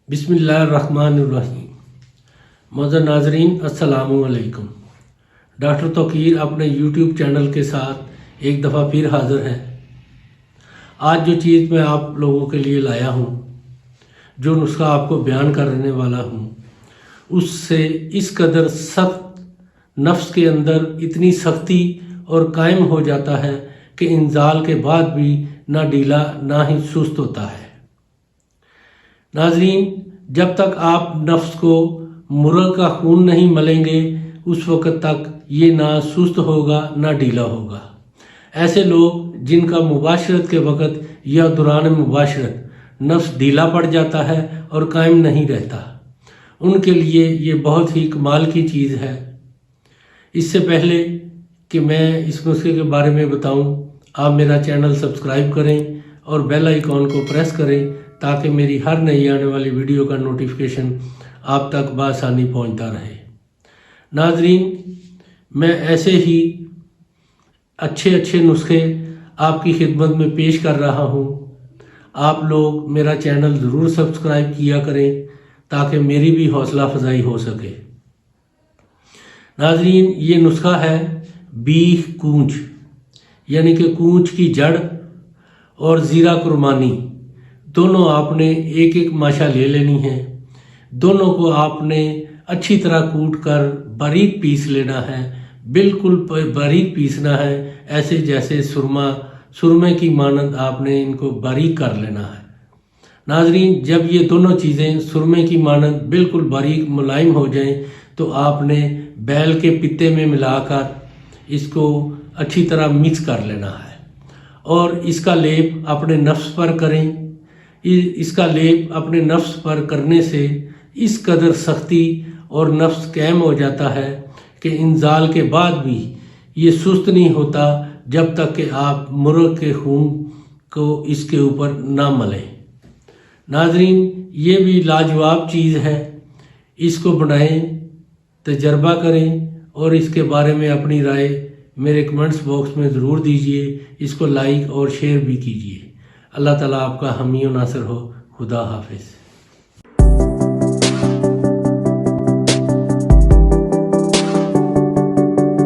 बिस्मिल्लाहिर्रहमानिर्रहीम। मौजूद नाजरीन अस्सलामु अलैकुम। डॉक्टर तौकीर अपने यूट्यूब चैनल के साथ एक दफ़ा फिर हाज़िर है। आज जो चीज़ मैं आप लोगों के लिए लाया हूँ, जो नुस्खा आपको बयान करने वाला हूँ, उससे इस कदर सख्त नफ्स के अंदर इतनी सख्ती और कायम हो जाता है कि इंजाल के बाद भी ना ढीला ना ही सुस्त होता है। नाजरीन, जब तक आप नफ्स को मुर्ग का खून नहीं मलेंगे उस वक़्त तक ये ना सुस्त होगा ना ढीला होगा। ऐसे लोग जिनका मुबाशरत के वक़्त या दौरान मुबाशरत नफ्स ढीला पड़ जाता है और कायम नहीं रहता, उनके लिए ये बहुत ही कमाल की चीज़ है। इससे पहले कि मैं इस नुस्खे के बारे में बताऊं, आप मेरा चैनल सब्सक्राइब करें और बेल आइकॉन को प्रेस करें ताकि मेरी हर नई आने वाली वीडियो का नोटिफिकेशन आप तक बआसानी पहुंचता रहे। नाजरीन, मैं ऐसे ही अच्छे नुस्खे आपकी खिदमत में पेश कर रहा हूं। आप लोग मेरा चैनल ज़रूर सब्सक्राइब किया करें ताकि मेरी भी हौसला अफजाई हो सके। नाजरीन, ये नुस्खा है बीख कूंच, यानी कि कूंच की जड़ और ज़ीरा कुर्बानी, दोनों आपने एक एक माशा ले लेनी है। दोनों को आपने अच्छी तरह कूट कर बारीक पीस लेना है, बिल्कुल बारीक पीसना है, ऐसे जैसे सुरमे की मानंद आपने इनको बारीक कर लेना है। नाजरीन, जब ये दोनों चीज़ें सुरमे की मानंद बिल्कुल बारीक मुलायम हो जाएं तो आपने बैल के पित्ते में मिलाकर इसको अच्छी तरह मिक्स कर लेना है और इसका लेप अपने नफ्स पर करें। इसका लेप अपने नफ्स पर करने से इस कदर सख्ती और नफ्स कायम हो जाता है कि इंजाल के बाद भी ये सुस्त नहीं होता जब तक कि आप मुर्ग के खून को इसके ऊपर ना मलें। नाजरीन, ये भी लाजवाब चीज़ है। इसको बनाएं, तजर्बा करें और इसके बारे में अपनी राय मेरे कमेंट्स बॉक्स में ज़रूर दीजिए। इसको लाइक और शेयर भी कीजिए। अल्लाह ताला आपका हामी और नासिर हो। खुदा हाफिज़।